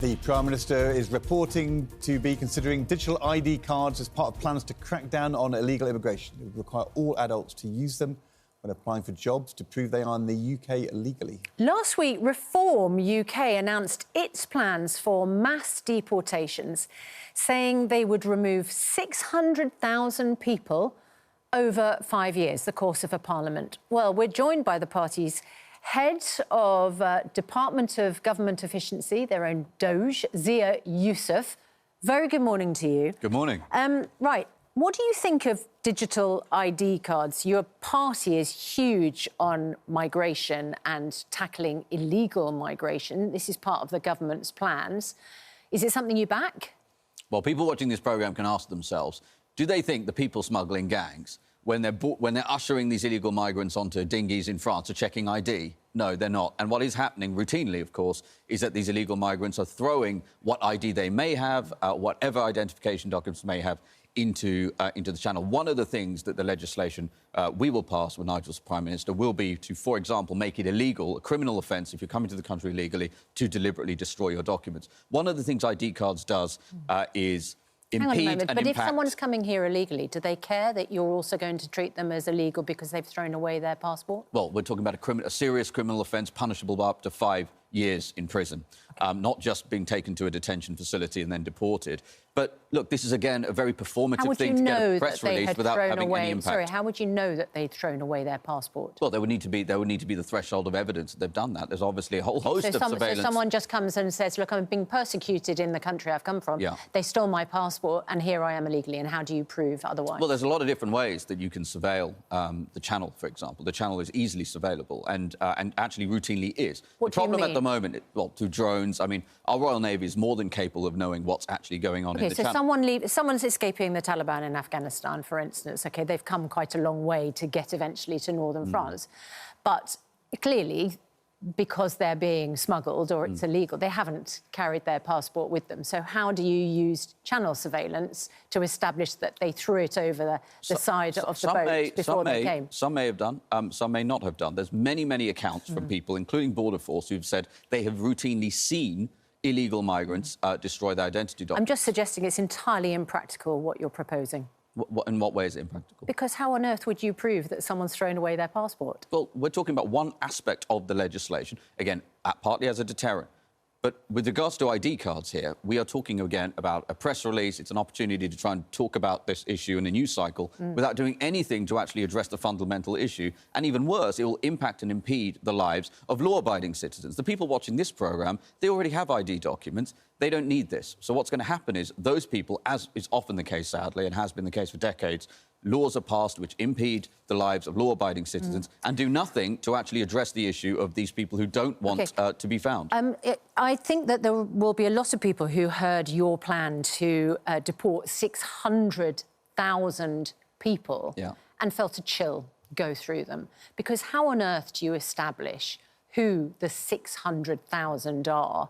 The Prime Minister is reporting to be considering digital ID cards as part of plans to crack down on illegal immigration. It would require all adults to use them when applying for jobs to prove they are in the UK legally. Last week, Reform UK announced its plans for mass deportations, saying they would remove 600,000 people over 5 years, the course of a parliament. Well, we're joined by the party's head of Department of Government Efficiency, their own Doge, ZiaYusuf. Very good morning to you. Good morning. Right, what do you think of digital ID cards? Your party is huge on migration and tackling illegal migration. This is part of the government's plans. Is it something you back? Well, people watching this programme can ask themselves, do they think the people smuggling gangs, when they're ushering these illegal migrants onto dinghies in France, are checking ID? No, they're not. And what is happening routinely, of course, is that these illegal migrants are throwing what ID they may have, whatever identification documents may have, into the channel. One of the things that the legislation we will pass when Nigel's Prime Minister will be to, for example, make it illegal, a criminal offence, if you're coming to the country illegally, to deliberately destroy your documents. One of the things ID cards does is impede Hang on a moment, and but impact. if someone's coming here illegally, do they care that you're also going to treat them as illegal because they've thrown away their passport? Well, we're talking about a serious criminal offence punishable by up to 5 years in prison, not just being taken to a detention facility and then deported. But, look, this is, again, a very performative thing to get a press release without having any impact. Sorry, how would you know that they'd thrown away their passport? Well, there would need to be the threshold of evidence that they've done that. There's obviously a whole host of surveillance. So someone just comes and says, look, I'm being persecuted in the country I've come from. Yeah. They stole my passport and here I am illegally. And how do you prove otherwise? Well, there's a lot of different ways that you can surveil the channel, for example. The channel is easily surveillable and actually routinely is. What the problem do you mean? at the moment, well, through drones, I mean, our Royal Navy is more than capable of knowing what's actually going on in the channel. Someone's escaping the Taliban in Afghanistan, for instance. OK, they've come quite a long way to get eventually to northern France. But clearly, because they're being smuggled or it's illegal, they haven't carried their passport with them. So how do you use channel surveillance to establish that they threw it over the side of the boat before they came? Some may have done, some may not have done. There's many, many accounts from people, including Border Force, who've said they have routinely seen illegal migrants destroy their identity documents. I'm just suggesting it's entirely impractical, what you're proposing. In what way is it impractical? Because how on earth would you prove that someone's thrown away their passport? Well, we're talking about one aspect of the legislation, again, partly as a deterrent. But with regards to ID cards here, we are talking, again, about a press release. It's an opportunity to try and talk about this issue in a news cycle without doing anything to actually address the fundamental issue. And even worse, it will impact and impede the lives of law-abiding citizens. The people watching this programme, they already have ID documents. They don't need this. So what's going to happen is those people, as is often the case, sadly, and has been the case for decades, laws are passed which impede the lives of law-abiding citizens and do nothing to actually address the issue of these people who don't want to be found. I think that there will be a lot of people who heard your plan to deport 600,000 people and felt a chill go through them. Because how on earth do you establish who the 600,000 are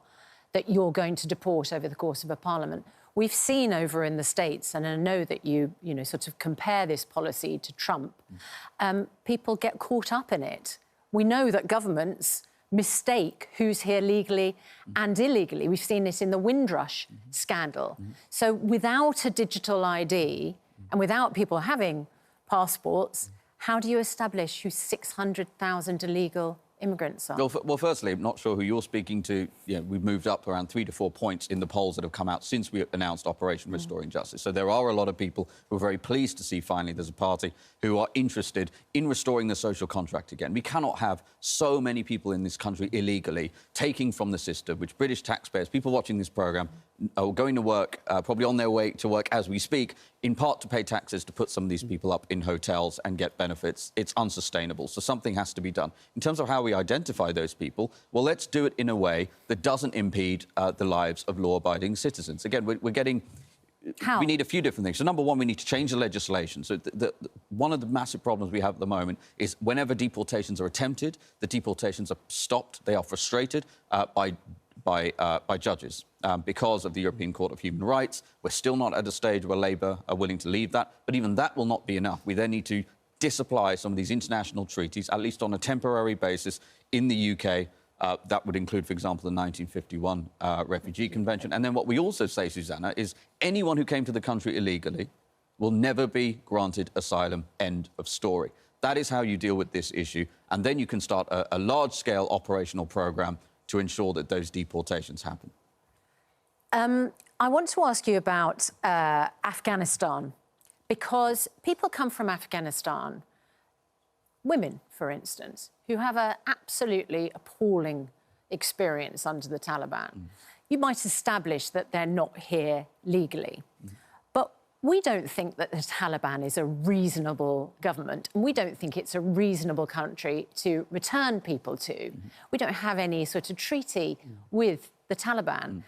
that you're going to deport over the course of a parliament? We've seen over in the States, and I know that you sort of compare this policy to Trump, people get caught up in it. We know that governments mistake who's here legally and illegally. We've seen this in the Windrush scandal. So without a digital ID and without people having passports, how do you establish who 600,000 illegal immigrants are? Well, firstly, I'm not sure who you're speaking to. We've moved up around 3 to 4 points in the polls that have come out since we announced Operation Restoring Justice. So there are a lot of people who are very pleased to see finally there's a party who are interested in restoring the social contract again. We cannot have so many people in this country illegally taking from the system, which British taxpayers, people watching this programme, are going to work, probably on their way to work as we speak, in part to pay taxes to put some of these people up in hotels and get benefits. It's unsustainable. So something has to be done. In terms of how we identify those people, well, let's do it in a way that doesn't impede the lives of law-abiding citizens. Again, we're getting... How? We need a few different things. So, number one, we need to change the legislation. So one of the massive problems we have at the moment is whenever deportations are attempted, the deportations are stopped. They are frustrated by judges because of the European Court of Human Rights. We're still not at a stage where Labour are willing to leave that. But even that will not be enough. We then need to disapply some of these international treaties, at least on a temporary basis, in the UK That would include, for example, the 1951 Refugee Convention. And then what we also say, Susanna, is anyone who came to the country illegally will never be granted asylum, end of story. That is how you deal with this issue. And then you can start a large-scale operational programme to ensure that those deportations happen. I want to ask you about Afghanistan, because people come from Afghanistan, women, for instance, who have an absolutely appalling experience under the Taliban. You might establish that they're not here legally. But we don't think that the Taliban is a reasonable government, and we don't think it's a reasonable country to return people to. We don't have any sort of treaty with the Taliban.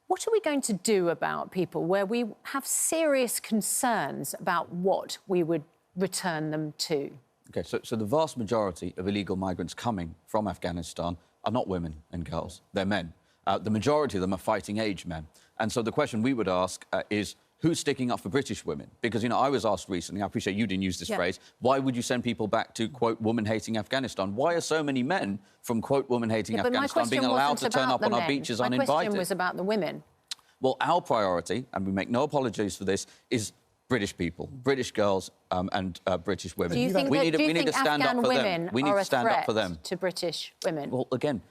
What are we going to do about people where we have serious concerns about what we would return them to? OK, so the vast majority of illegal migrants coming from Afghanistan are not women and girls, they're men. The majority of them are fighting-age men. And so the question we would ask is, who's sticking up for British women? Because, you know, I was asked recently, I appreciate you didn't use this phrase, why would you send people back to, quote, woman-hating Afghanistan? Why are so many men from, quote, woman-hating Afghanistan being allowed to turn up on our beaches uninvited? My question was about the women. Well, our priority, and we make no apologies for this, is British people, British girls and British women. Do you think we need to stand up for them. We need to stand up for them. To British women? Well, again,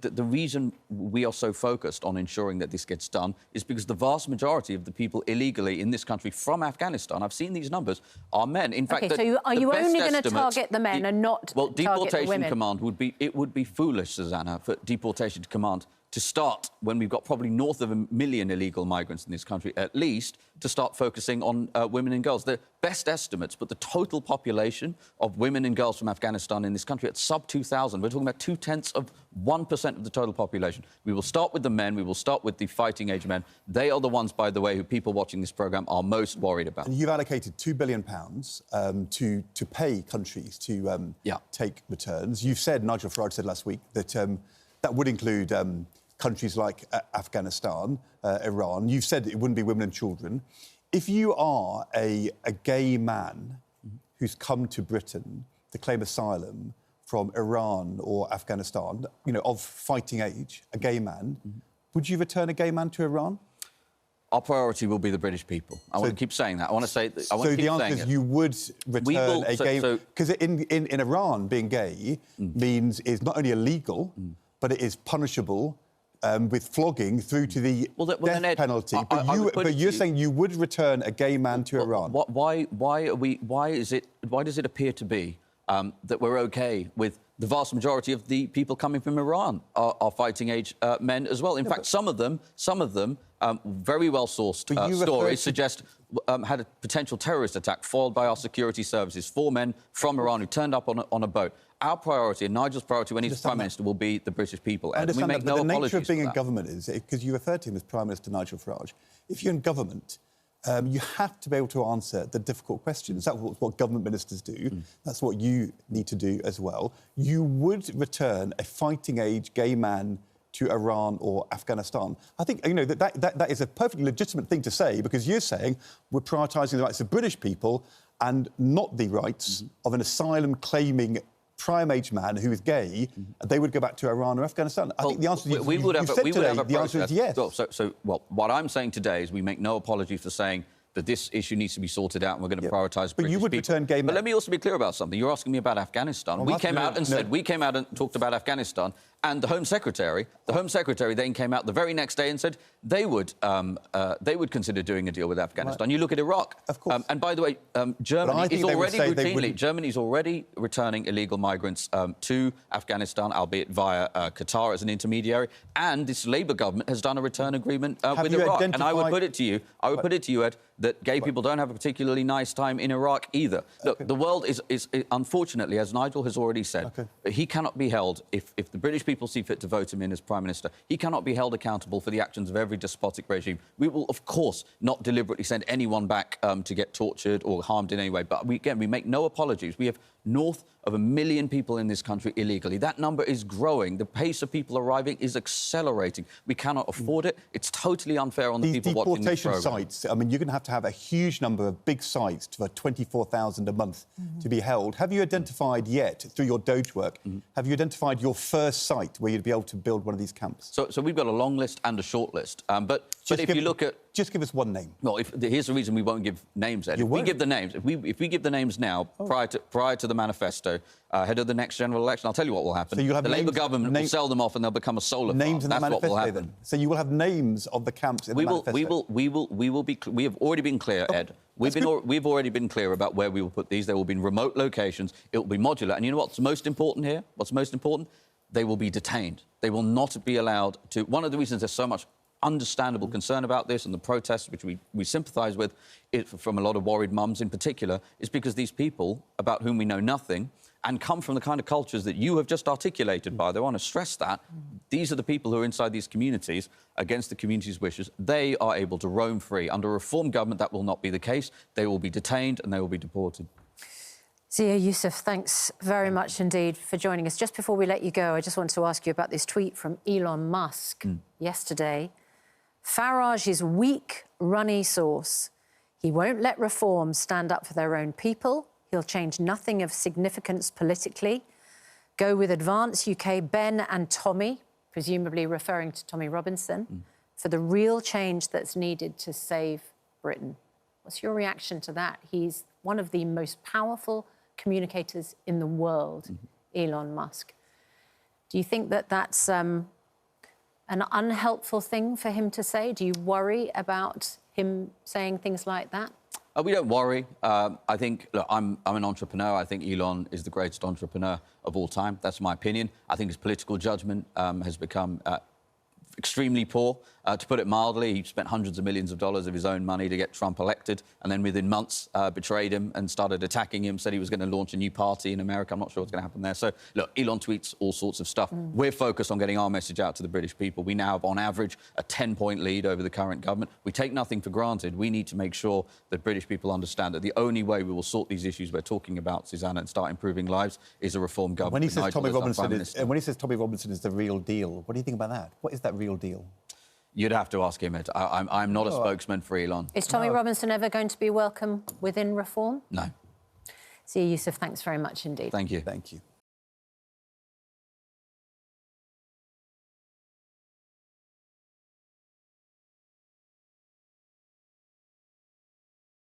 the reason we are so focused on ensuring that this gets done is because the vast majority of the people illegally in this country from Afghanistan, I've seen these numbers, are men. In fact, so are you only going to target the men and not target the women? Well, Deportation Command would be foolish, Susanna, for Deportation Command to start when we've got probably north of 1 million illegal migrants in this country, at least, to start focusing on women and girls. The best estimates, but the total population of women and girls from Afghanistan in this country at sub 2,000. We're talking about 0.2% of the total population. We will start with the men. We will start with the fighting-age men. They are the ones, by the way, who people watching this programme are most worried about. And you've allocated £2 billion to pay countries to take returns. You've said, Nigel Farage said last week, that that would include countries like Afghanistan, Iran. You've said it wouldn't be women and children. If you are a gay man who's come to Britain to claim asylum from Iran or Afghanistan, you know, of fighting age, a gay man, would you return a gay man to Iran? Our priority will be the British people. I want to keep saying that. I want to say... So the answer is you would return a gay... Because in Iran, being gay is not only illegal, but it is punishable with flogging through to the death penalty. But you're saying you would return a gay man to Iran. Why does it appear to be that we're OK with the vast majority of the people coming from Iran are fighting-age men as well? In fact, some of them, very well-sourced stories suggest had a potential terrorist attack foiled by our security services. 4 men from Iran who turned up on a boat. Our priority, and Nigel's priority when he's Prime Minister, will be the British people. And we make no apologies for that. The nature of being in government is, because you referred to him as Prime Minister Nigel Farage, if you're in government, you have to be able to answer the difficult questions. That's what government ministers do. That's what you need to do as well. You would return a fighting-age gay man to Iran or Afghanistan. I think, you know, that is a perfectly legitimate thing to say, because you're saying we're prioritising the rights of British people and not the rights of an asylum-claiming prime-age man who is gay, they would go back to Iran or Afghanistan. I think the answer is the answer is yes. Well, what I'm saying today is we make no apology for saying that this issue needs to be sorted out and we're going to prioritise British people. But you would return gay men. But let me also be clear about something. You're asking me about Afghanistan. We came out and talked about Afghanistan, and the Home Secretary then came out the very next day and said they would consider doing a deal with Afghanistan. Right. You look at Iraq. Of course. And by the way, Germany is already routinely... Germany's already returning illegal migrants to Afghanistan, albeit via Qatar as an intermediary, and this Labour government has done a return agreement with Iraq. And I would put it to you, Ed, that gay people don't have a particularly nice time in Iraq either. Look, the world is unfortunately, as Nigel has already said, he cannot be held, if the British people see fit to vote him in as Prime Minister, he cannot be held accountable for the actions of every despotic regime. We will, of course, not deliberately send anyone back to get tortured or harmed in any way. But we make no apologies. We have north of 1 million people in this country illegally. That number is growing. The pace of people arriving is accelerating. We cannot afford it. It's totally unfair on the people watching this programme. These deportation sites, I mean, you're going to have a huge number of big sites for 24,000 a month to be held. Have you identified yet, through your Doge work, have you identified your first site site where you'd be able to build one of these camps? So we've got a long list and a short list. But if you look at... Just give us one name. Well, here's the reason we won't give names, Ed. If we give the names, if we give the names now, prior to the manifesto, ahead of the next general election, I'll tell you what will happen. So the Labour government will sell them off and they'll become a solar farm. Names in the manifesto, what will happen. then. So you will have names of the camps in the manifesto. We have already been clear, Ed. We've already been clear about where we will put these. They will be in remote locations. It will be modular. And you know what's most important here? What's most important? They will be detained. They will not be allowed to... One of the reasons there's so much understandable concern about this and the protests, which we sympathise with, from a lot of worried mums in particular, is because these people, about whom we know nothing, and come from the kind of cultures that you have just articulated, by the way, I want to stress that. These are the people who are inside these communities against the community's wishes. They are able to roam free. Under a reform government, that will not be the case. They will be detained and they will be deported. ZiaYusuf, thanks very much indeed for joining us. Just before we let you go, I just want to ask you about this tweet from Elon Musk yesterday. Farage is weak, runny sauce. He won't let reform stand up for their own people. He'll change nothing of significance politically. Go with Advance UK, Ben and Tommy, presumably referring to Tommy Robinson, for the real change that's needed to save Britain. What's your reaction to that? He's one of the most powerful communicators in the world, Elon Musk. Do you think that that's an unhelpful thing for him to say? Do you worry about him saying things like that? We don't worry. I think, look, I'm an entrepreneur. I think Elon is the greatest entrepreneur of all time. That's my opinion. I think his political judgment has become extremely poor. To put it mildly, he spent hundreds of millions of dollars of his own money to get Trump elected, and then within months betrayed him and started attacking him, said he was going to launch a new party in America. I'm not sure what's going to happen there. So, look, Elon tweets all sorts of stuff. We're focused on getting our message out to the British people. We now have, on average, a 10-point lead over the current government. We take nothing for granted. We need to make sure that British people understand that the only way we will sort these issues we're talking about, Susanna, and start improving lives is a reform government. When he says Tommy Robinson is the real deal, what do you think about that? What is that real deal? You'd have to ask him it. I'm not a spokesman for Elon. Is Tommy Robinson ever going to be welcome within reform? No. ZiaYusuf, thanks very much indeed. Thank you. Thank you.